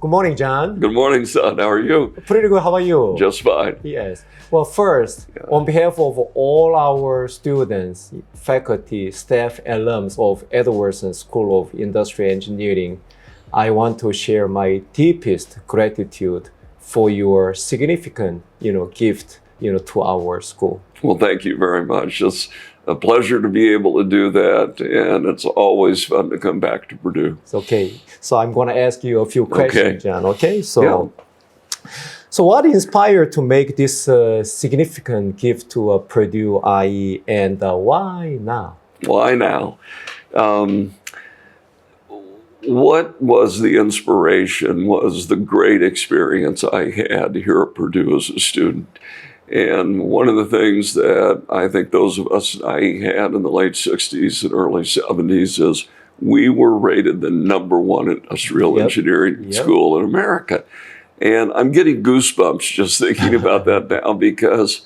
Good morning, John. Good morning, son. How are you? Pretty good. How about you? Just fine. Yes. Well, first, on behalf of all our students, faculty, staff, alums of Edwardson School of Industrial Engineering, I want to share my deepest gratitude for your significant, gift, to our school. Well, thank you very much. It's a pleasure to be able to do that, and it's always fun to come back to Purdue. It's okay. So I'm going to ask you a few questions, John. Okay. So what inspired to make this significant gift to Purdue IE, and why now? Why now? What was the inspiration was the great experience I had here at Purdue as a student. And one of the things that I think those of us I had in the late 60s and early 70s is we were rated the #1 industrial engineering school in America. And I'm getting goosebumps just thinking about that now, because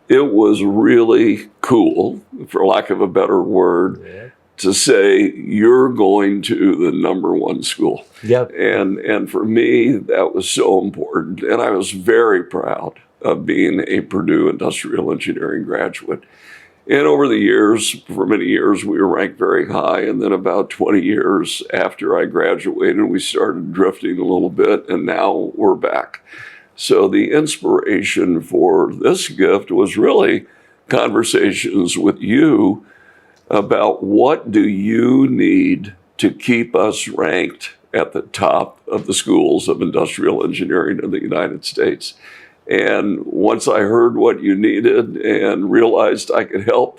it was really cool, for lack of a better word, to say you're going to the #1 school. And for me, that was so important. And I was very proud of being a Purdue Industrial Engineering graduate. And over the years, for many years, we were ranked very high. And then about 20 years after I graduated, we started drifting a little bit, and now we're back. So the inspiration for this gift was really conversations with you about what do you need to keep us ranked at the top of the schools of industrial engineering in the United States. And once I heard what you needed and realized I could help,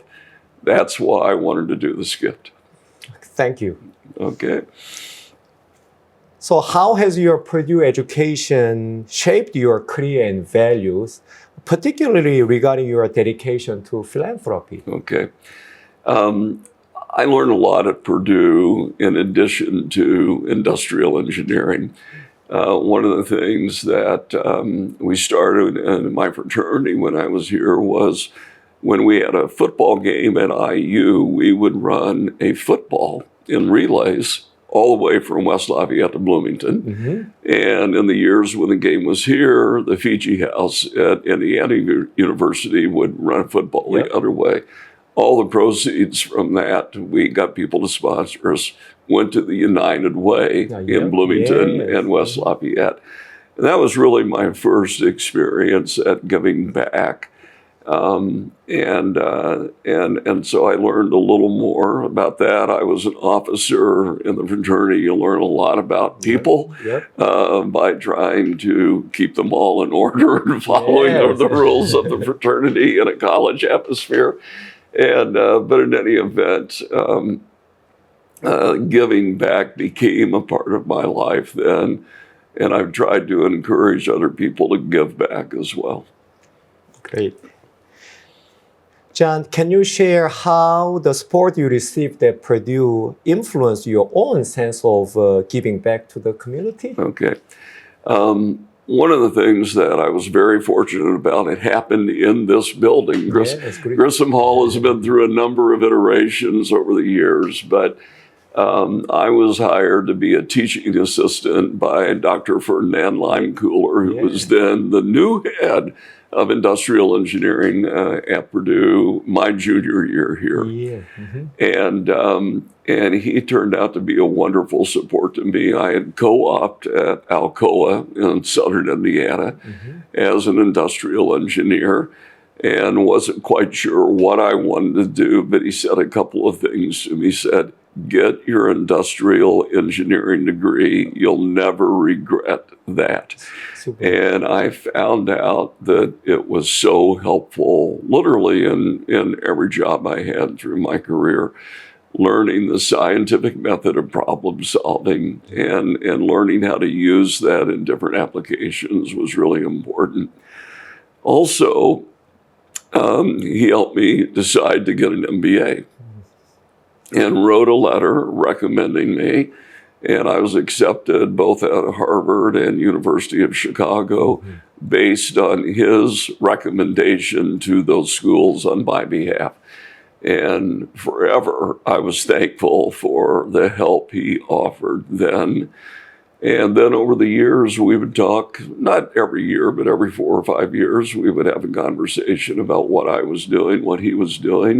that's why I wanted to do this gift. Thank you. Okay. So how has your Purdue education shaped your career and values, particularly regarding your dedication to philanthropy? Okay. I learned a lot at Purdue in addition to industrial engineering. One of the things that we started in my fraternity when I was here was when we had a football game at IU, we would run a football in relays all the way from West Lafayette to Bloomington. And in the years when the game was here, the Fiji House at Indiana University would run a football the other way. All the proceeds from that, we got people to sponsor us, went to the United Way in Bloomington and West Lafayette. And that was really my first experience at giving back. And so I learned a little more about that. I was an officer in the fraternity. You learn a lot about people by trying to keep them all in order and following the rules of the fraternity in a college atmosphere. And but in any event, giving back became a part of my life then, and I've tried to encourage other people to give back as well. Great. John, can you share how the support you received at Purdue influenced your own sense of giving back to the community? Okay. One of the things that I was very fortunate about, it happened in this building. Grissom Hall has been through a number of iterations over the years, but I was hired to be a teaching assistant by Dr. Ferdinand Limecooler, who was then the new head of industrial engineering at Purdue my junior year here. And he turned out to be a wonderful support to me. I had co-opted at Alcoa in southern Indiana as an industrial engineer and wasn't quite sure what I wanted to do, but he said a couple of things to me. He said, "Get your industrial engineering degree. You'll never regret that." And I found out that it was so helpful, literally in every job I had through my career. Learning the scientific method of problem solving and learning how to use that in different applications was really important. Also, he helped me decide to get an MBA and wrote a letter recommending me. And I was accepted both at Harvard and University of Chicago based on his recommendation to those schools on my behalf. And forever, I was thankful for the help he offered then. And then over the years, we would talk, not every year, but every 4 or 5 years, we would have a conversation about what I was doing, what he was doing.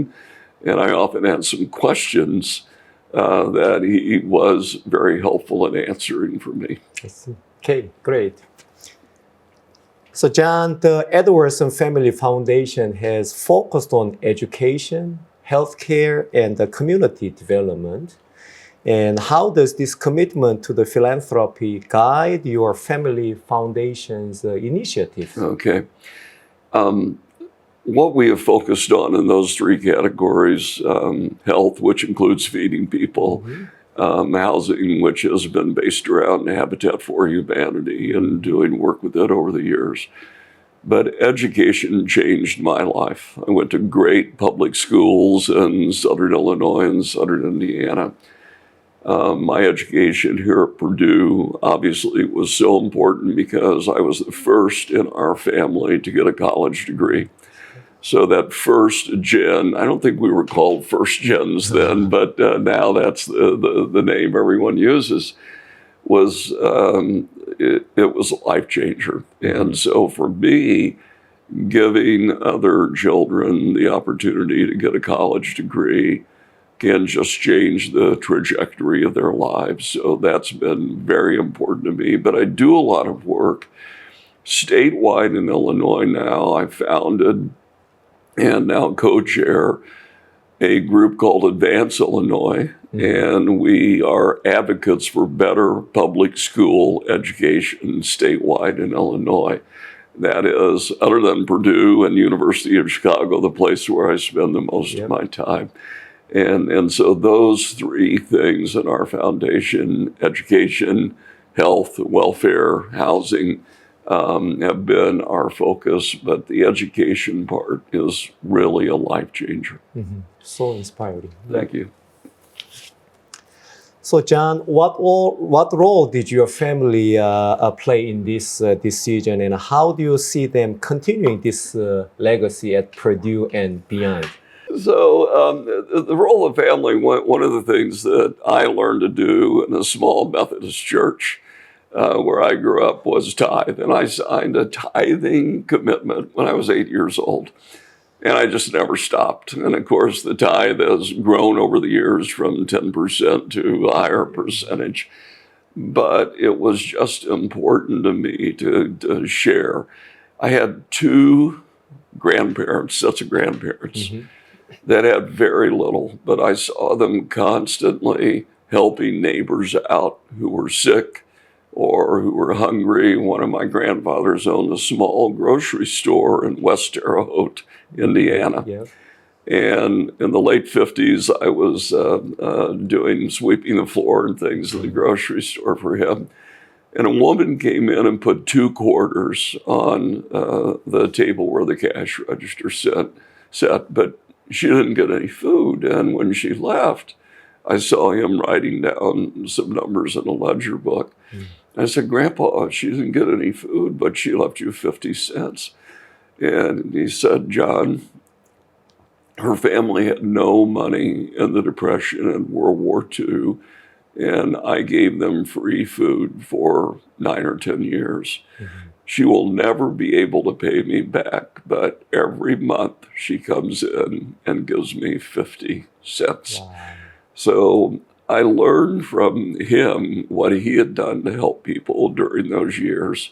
And I often had some questions that he was very helpful in answering for me. I see. Okay, great. So John, the Edwardson Family Foundation has focused on education, healthcare, and the community development. And how does this commitment to the philanthropy guide your family foundation's initiative? Okay. What we have focused on in those 3 categories, health, which includes feeding people, housing, which has been based around Habitat for Humanity and doing work with it over the years. But education changed my life. I went to great public schools in Southern Illinois and Southern Indiana. My education here at Purdue obviously was so important because I was the first in our family to get a college degree. So that first gen, I don't think we were called first gens then, but now that's the name everyone uses, was it was a life changer. And so for me, giving other children the opportunity to get a college degree can just change the trajectory of their lives. So that's been very important to me. But I do a lot of work statewide in Illinois now. I founded and now co-chair a group called Advance Illinois, and we are advocates for better public school education statewide in Illinois. That is, other than Purdue and University of Chicago, the place where I spend the most of my time. And so those 3 things in our foundation, education, health, welfare, housing, have been our focus, but the education part is really a life changer. So inspiring. Thank you. So John, what role did your family play in this decision, and how do you see them continuing this legacy at Purdue and beyond? So the role of family, one of the things that I learned to do in a small Methodist church where I grew up was tithe. And I signed a tithing commitment when I was 8 years old. And I just never stopped. And of course, the tithe has grown over the years from 10% to a higher percentage. But it was just important to me to share. I had 2 grandparents, sets of grandparents, that had very little, but I saw them constantly helping neighbors out who were sick or who were hungry. One of my grandfathers owned a small grocery store in West Terre Haute, Indiana. And in the late 50s, I was sweeping the floor and things in the grocery store for him. And a woman came in and put 2 quarters on the table where the cash register sat, but she didn't get any food. And when she left, I saw him writing down some numbers in a ledger book. I said, "Grandpa, she didn't get any food, but she left you 50 cents. And he said, "John, her family had no money in the Depression and World War II, and I gave them free food for 9 or 10 years. She will never be able to pay me back, but every month she comes in and gives me 50 cents. Wow. So I learned from him what he had done to help people during those years.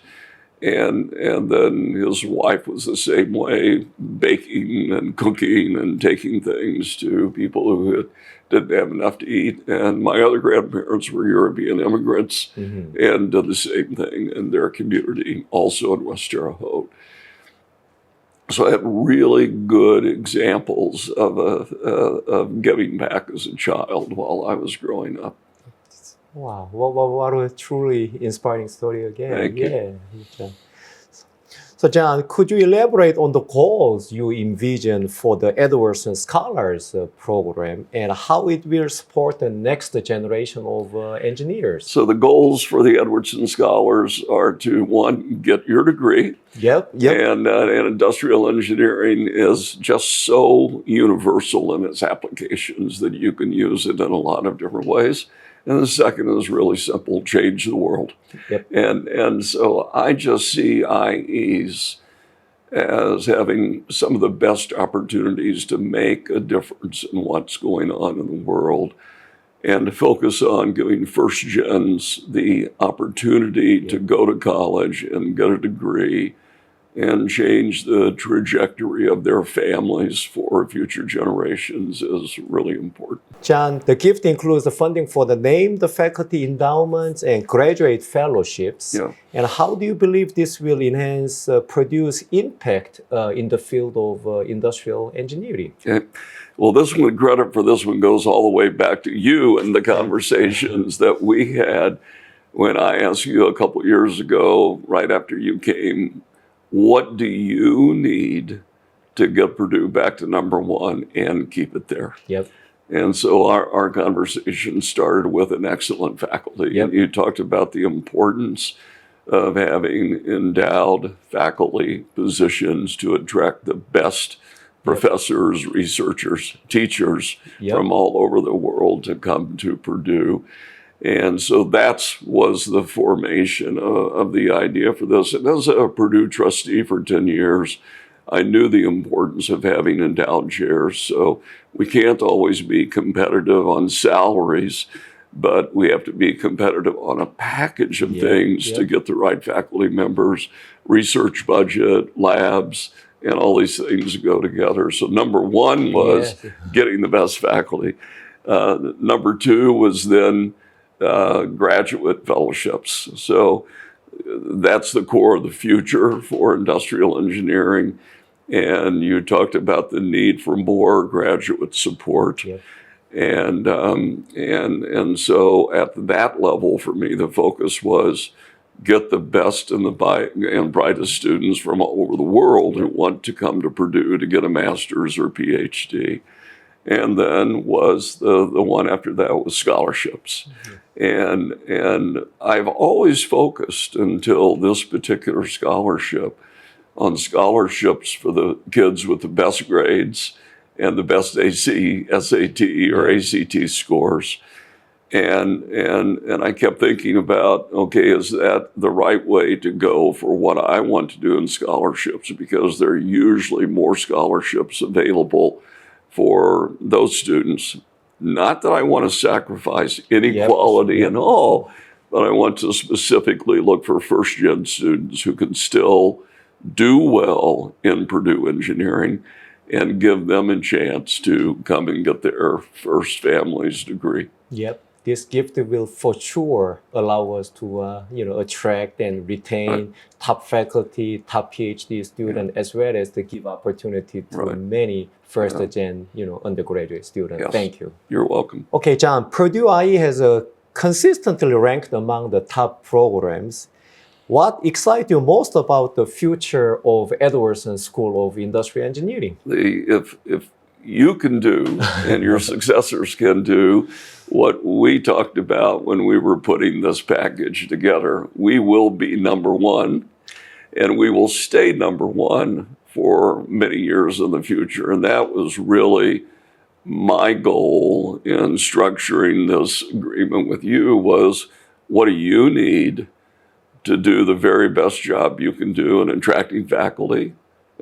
And then his wife was the same way, baking and cooking and taking things to people who didn't have enough to eat. And my other grandparents were European immigrants and did the same thing in their community, also in West Terre Haute. So I had really good examples of giving back as a child while I was growing up. Wow, what a truly inspiring story again. Thank you. Yeah. So John, could you elaborate on the goals you envision for the Edwardson Scholars Program and how it will support the next generation of engineers? So the goals for the Edwardson Scholars are to, 1, get your degree. Yep. And industrial engineering is just so universal in its applications that you can use it in a lot of different ways. And the second is really simple, change the world. Yep. And so I just see IEs as having some of the best opportunities to make a difference in what's going on in the world, and to focus on giving first gens the opportunity to go to college and get a degree and change the trajectory of their families for future generations is really important. John, the gift includes the funding for the named faculty endowments and graduate fellowships. Yeah. And how do you believe this will enhance Purdue's impact in the field of industrial engineering? Okay. Well, this one, credit for this one goes all the way back to you and the conversations that we had when I asked you a couple years ago, right after you came, what do you need to get Purdue back to #1 and keep it there? Yep. And so our conversation started with an excellent faculty. Yep. And you talked about the importance of having endowed faculty positions to attract the best professors, researchers, teachers from all over the world to come to Purdue. And so that was the formation of the idea for this. And as a Purdue trustee for 10 years, I knew the importance of having endowed chairs. So we can't always be competitive on salaries, but we have to be competitive on a package of things to get the right faculty members, research budget, labs, and all these things go together. So #1 was getting the best faculty. #2 was then graduate fellowships. So that's the core of the future for industrial engineering. And you talked about the need for more graduate support. Yep. And so at that level, for me, the focus was get the best and brightest students from all over the world who want to come to Purdue to get a master's or PhD. And then was the one after that was scholarships. And I've always focused until this particular scholarship on scholarships for the kids with the best grades and the best SAT or ACT scores. And I kept thinking about, okay, is that the right way to go for what I want to do in scholarships? Because there are usually more scholarships available for those students. Not that I want to sacrifice any quality and all, but I want to specifically look for first-gen students who can still do well in Purdue engineering and give them a chance to come and get their first family's degree. Yep. This gift will for sure allow us to attract and retain top faculty, top PhD students, as well as to give opportunity to many first-gen undergraduate students. Yes. Thank you. You're welcome. Okay, John, Purdue IE has consistently ranked among the top programs. What excites you most about the future of Edwardson School of Industrial Engineering? If you can do, and your successors can do, what we talked about when we were putting this package together, we will be #1, and we will stay #1 for many years in the future. And that was really my goal in structuring this agreement with you, was what do you need to do the very best job you can do in attracting faculty,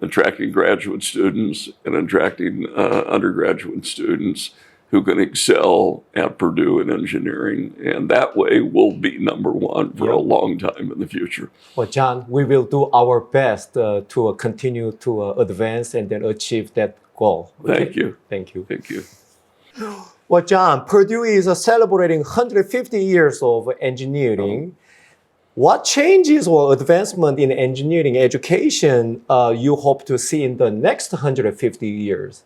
attracting graduate students, and attracting undergraduate students who can excel at Purdue in engineering. And that way we'll be #1 for a long time in the future. Well, John, we will do our best to continue to advance and then achieve that goal. Okay? Thank you. Thank you. Thank you. Well, John, Purdue is celebrating 150 years of engineering. What changes or advancement in engineering education you hope to see in the next 150 years?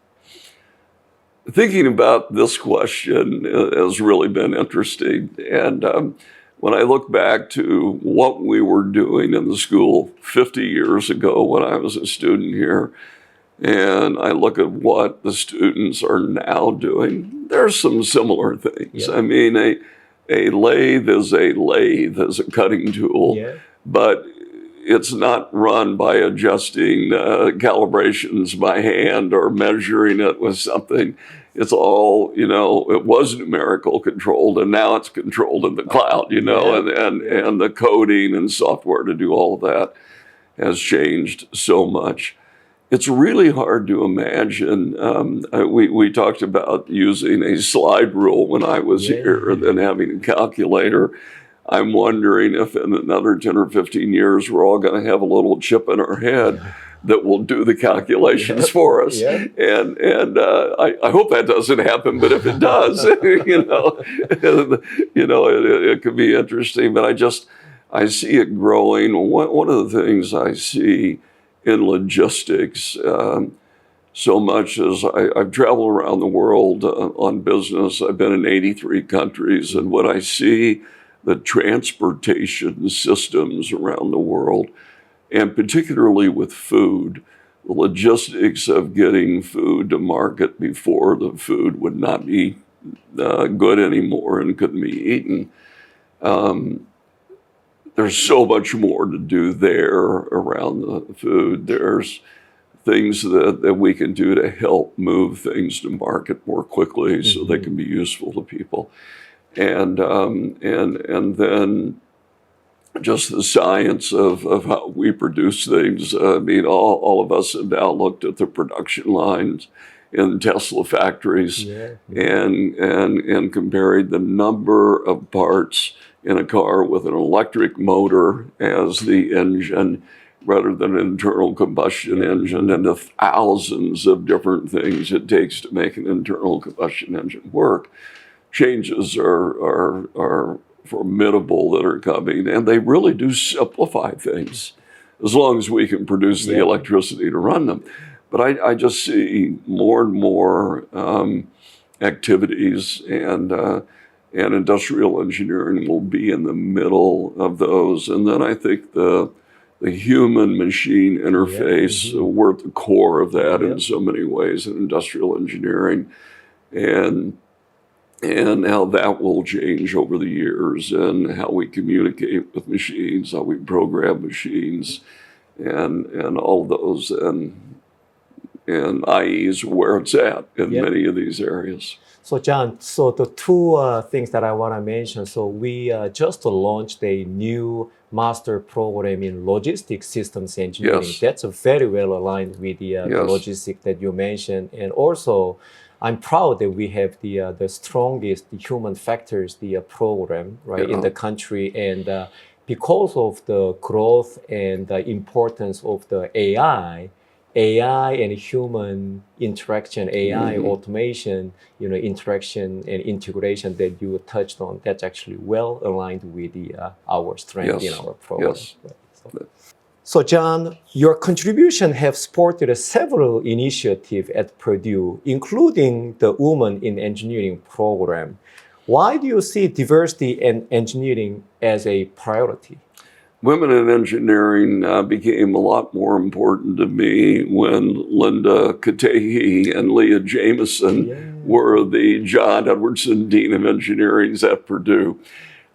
Thinking about this question has really been interesting. And when I look back to what we were doing in the school 50 years ago when I was a student here, and I look at what the students are now doing, there's some similar things. I mean, a lathe is a cutting tool, but it's not run by adjusting calibrations by hand or measuring it with something. it's all, it was numerical controlled, and now it's controlled in the cloud, and the coding and software to do all of that has changed so much. It's really hard to imagine. We talked about using a slide rule when I was here and then having a calculator. I'm wondering if in another 10 or 15 years, we're all going to have a little chip in our head that will do the calculations for us. And I hope that doesn't happen, but if it does, it could be interesting. But I see it growing. One of the things I see in logistics, so much as I've traveled around the world on business. I've been in 83 countries, and what I see, the transportation systems around the world, and particularly with food, the logistics of getting food to market before the food would not be good anymore and couldn't be eaten. There's so much more to do there around the food. There's things that we can do to help move things to market more quickly so they can be useful to people. And then just the science of how we produce things. I mean, all of us have now looked at the production lines in Tesla factories and compared the number of parts in a car with an electric motor as the engine rather than an internal combustion engine, and the thousands of different things it takes to make an internal combustion engine work. Changes are formidable that are coming, and they really do simplify things as long as we can produce the electricity to run them. But I just see more and more activities, and industrial engineering will be in the middle of those. And then I think the human-machine interface, we're at the core of that in so many ways in industrial engineering, and how that will change over the years, and how we communicate with machines, how we program machines, and all those, and IE is where it's at in many of these areas. So John, so the two things that I want to mention, so we just launched a new master program in logistics systems engineering. That's very well aligned with the logistics that you mentioned. And also, I'm proud that we have the strongest human factors, program, right, in the country. And because of the growth and the importance of the AI and human interaction, AI automation, interaction and integration that you touched on, that's actually well aligned with our strength in our program. So John, your contribution have supported several initiatives at Purdue, including the Women in Engineering program. Why do you see diversity in engineering as a priority? Women in engineering became a lot more important to me when Linda Katehi and Leah Jameson were the John Edwardson Dean of Engineering at Purdue.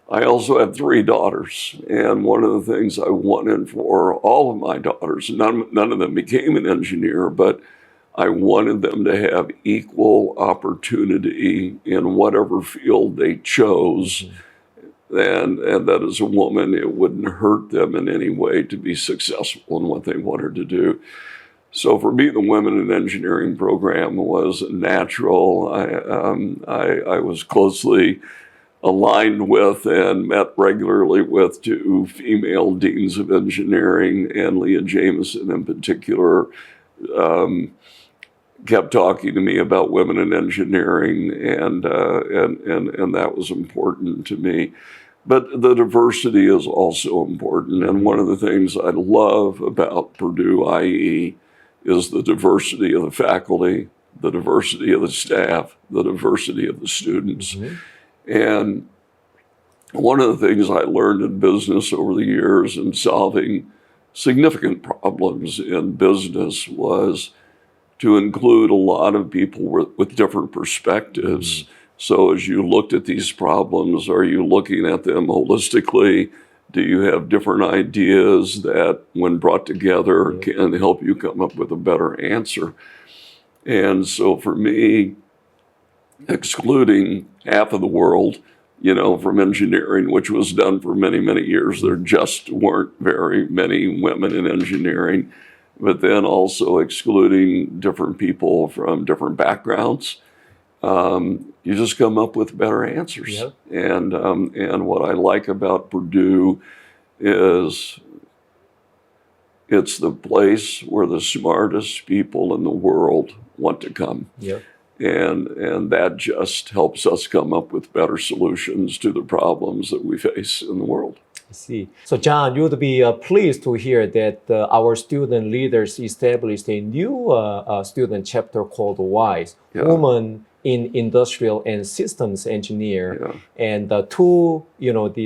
I also have 3 daughters, and one of the things I wanted for all of my daughters, none of them became an engineer, but I wanted them to have equal opportunity in whatever field they chose. And that as a woman, it wouldn't hurt them in any way to be successful in what they wanted to do. So for me, the Women in Engineering program was natural. I was closely aligned with and met regularly with 2 female deans of engineering, and Leah Jameson in particular kept talking to me about women in engineering, and that was important to me. But the diversity is also important, and one of the things I love about Purdue IE is the diversity of the faculty, the diversity of the staff, the diversity of the students. And one of the things I learned in business over the years in solving significant problems in business was to include a lot of people with different perspectives. So as you looked at these problems, are you looking at them holistically? Do you have different ideas that, when brought together, can help you come up with a better answer? And so for me, excluding half of the world, from engineering, which was done for many, many years. There just weren't very many women in engineering, but then also excluding different people from different backgrounds. You just come up with better answers. Yep. And what I like about Purdue is it's the place where the smartest people in the world want to come. Yep. And that just helps us come up with better solutions to the problems that we face in the world. I see. So, John, you would be pleased to hear that our student leaders established a new student chapter called WISE, Yeah. Women in Industrial and Systems Engineer. Yeah. And the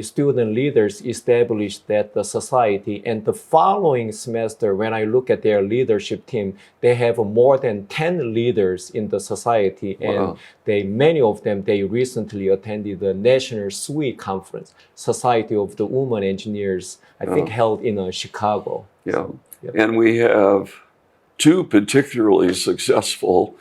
student leaders established that the society. And the following semester, when I look at their leadership team, they have more than 10 leaders in the society. Wow. And many of them, they recently attended the National SWE Conference, Society of the Women Engineers, I think held in Chicago. Yeah. So, yep. And we have two particularly successful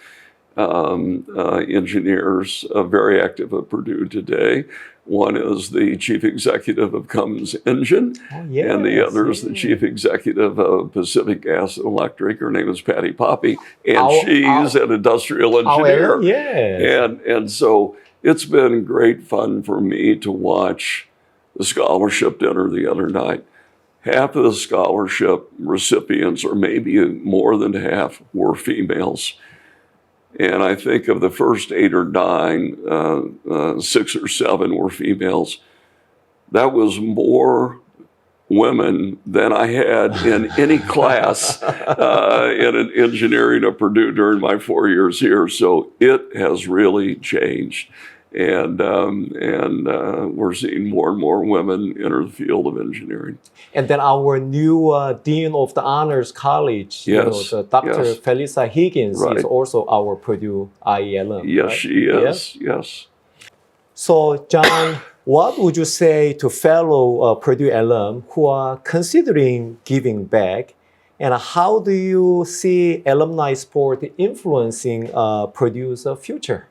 engineers very active at Purdue today. One is the chief executive of Cummins Engine, yes, and the other is the chief executive of Pacific Gas and Electric. Her name is Patty Poppy, and she's an industrial engineer. Yes. And so it's been great fun for me to watch the scholarship dinner the other night. Half of the scholarship recipients, or maybe more than half, were females. And I think of the first 8 or 9, 6 or 7 were females. That was more women than I had in any class in an engineering at Purdue during my 4 years here. So it has really changed. And we're seeing more and more women enter the field of engineering. And then our new Dean of the Honors College, Yes. Dr. Felisa Higgins, Right. is also our Purdue IE alum. Yes, right? she is. Yes. So, John, what would you say to fellow Purdue alum who are considering giving back? And how do you see alumni sport influencing Purdue's future?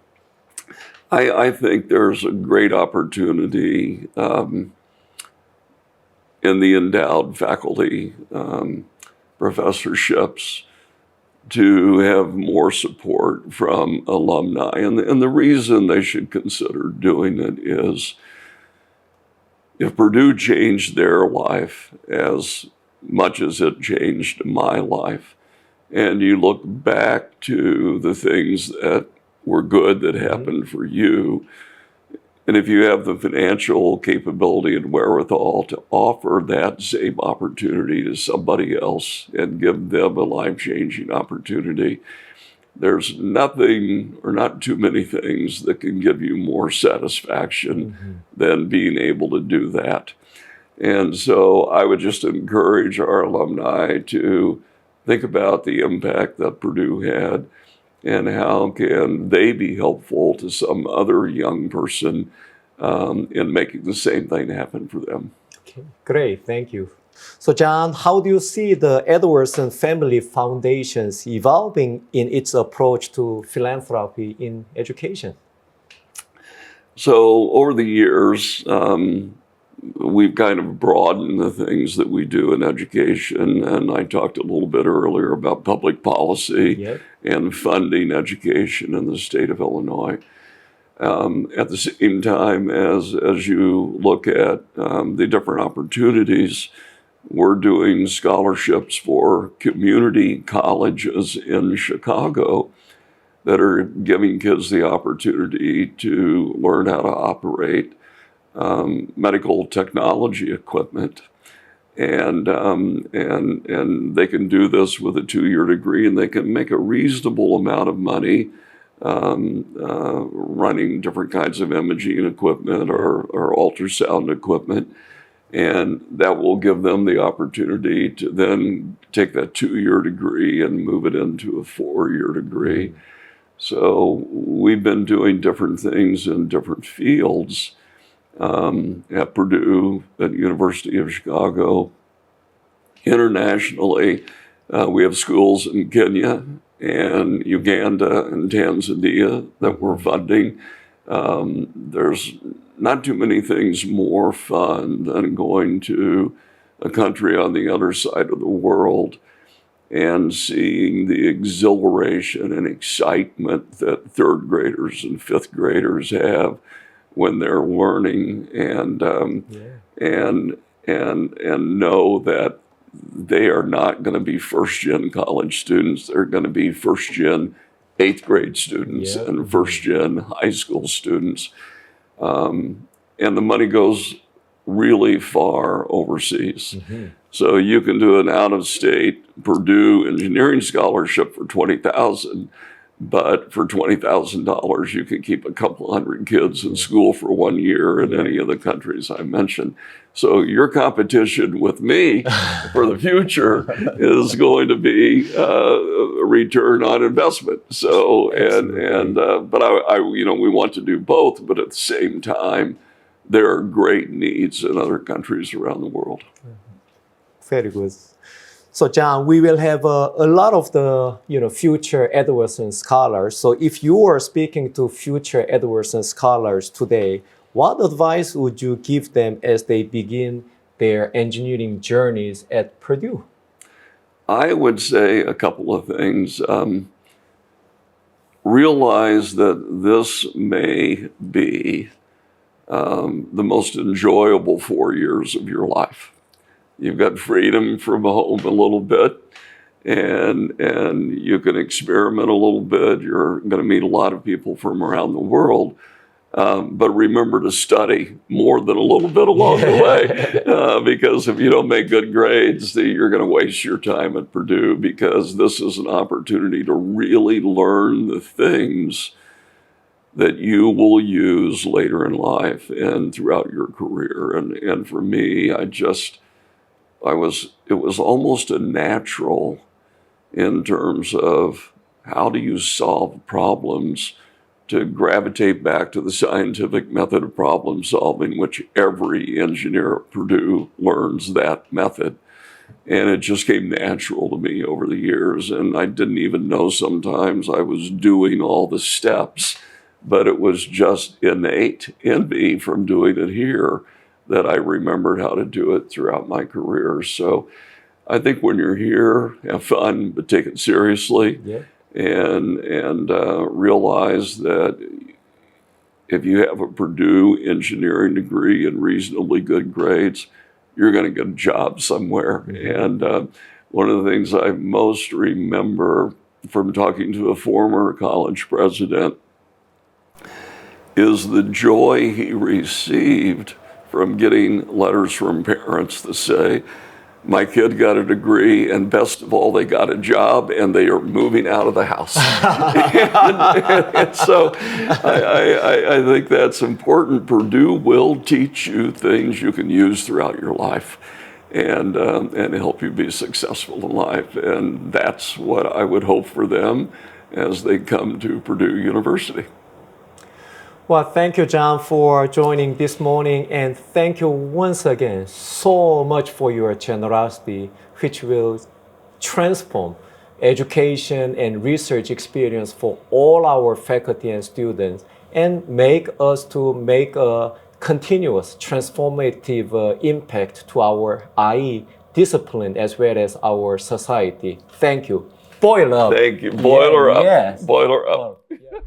I think there's a great opportunity in the endowed faculty professorships to have more support from alumni. And the reason they should consider doing it is if Purdue changed their life as much as it changed my life, and you look back to the things that were good that happened for you, and if you have the financial capability and wherewithal to offer that same opportunity to somebody else and give them a life-changing opportunity, there's nothing or not too many things that can give you more satisfaction than being able to do that. And so I would just encourage our alumni to think about the impact that Purdue had and how can they be helpful to some other young person in making the same thing happen for them. Okay, great, thank you. So, John, how do you see the Edwardson Family Foundations evolving in its approach to philanthropy in education? So, over the years, we've kind of broadened the things that we do in education, and I talked a little bit earlier about public policy and funding education in the state of Illinois. At the same time, as you look at the different opportunities, we're doing scholarships for community colleges in Chicago that are giving kids the opportunity to learn how to operate medical technology equipment, and they can do this with a 2-year degree, and they can make a reasonable amount of money running different kinds of imaging equipment or ultrasound equipment, and that will give them the opportunity to then take that 2-year degree and move it into a 4-year degree. So we've been doing different things in different fields. At Purdue, at the University of Chicago. Internationally, we have schools in Kenya and Uganda and Tanzania that we're funding. There's not too many things more fun than going to a country on the other side of the world and seeing the exhilaration and excitement that third graders and fifth graders have when they're learning, and know that they are not going to be first-gen college students. They're going to be first-gen eighth grade students and first-gen high school students. And the money goes really far overseas. So you can do an out-of-state Purdue engineering scholarship for $20,000, but for $20,000 you can keep a couple hundred kids in school for 1 year in any of the countries I mentioned. So your competition with me for the future is going to be a return on investment. So but we want to do both, but at the same time, there are great needs in other countries around the world. Very good. So John, we will have a lot of the future Edwardson scholars. So if you are speaking to future Edwardson scholars today, what advice would you give them as they begin their engineering journeys at Purdue? I would say a couple of things. Realize that this may be the most enjoyable 4 years of your life. You've got freedom from home a little bit, and you can experiment a little bit. You're going to meet a lot of people from around the world. But remember to study more than a little bit along the way, because if you don't make good grades, you're going to waste your time at Purdue, because this is an opportunity to really learn the things that you will use later in life and throughout your career. And for me, it was almost a natural in terms of how do you solve problems, to gravitate back to the scientific method of problem solving, which every engineer at Purdue learns that method. And it just came natural to me over the years. And I didn't even know sometimes I was doing all the steps, but it was just innate in me from doing it here that I remembered how to do it throughout my career. So I think when you're here, have fun, but take it seriously. And realize that if you have a Purdue engineering degree and reasonably good grades, you're going to get a job somewhere. And one of the things I most remember from talking to a former college president is the joy he received from getting letters from parents that say, my kid got a degree, and best of all, they got a job, and they are moving out of the house. and so I think that's important. Purdue will teach you things you can use throughout your life and help you be successful in life. And that's what I would hope for them as they come to Purdue University. Well, thank you, John, for joining this morning, and thank you once again so much for your generosity, which will transform education and research experience for all our faculty and students, and make us to make a continuous transformative impact to our IE discipline as well as our society. Thank you. Boil up. Thank you. Boiler up. Yes. Boiler up. Yeah.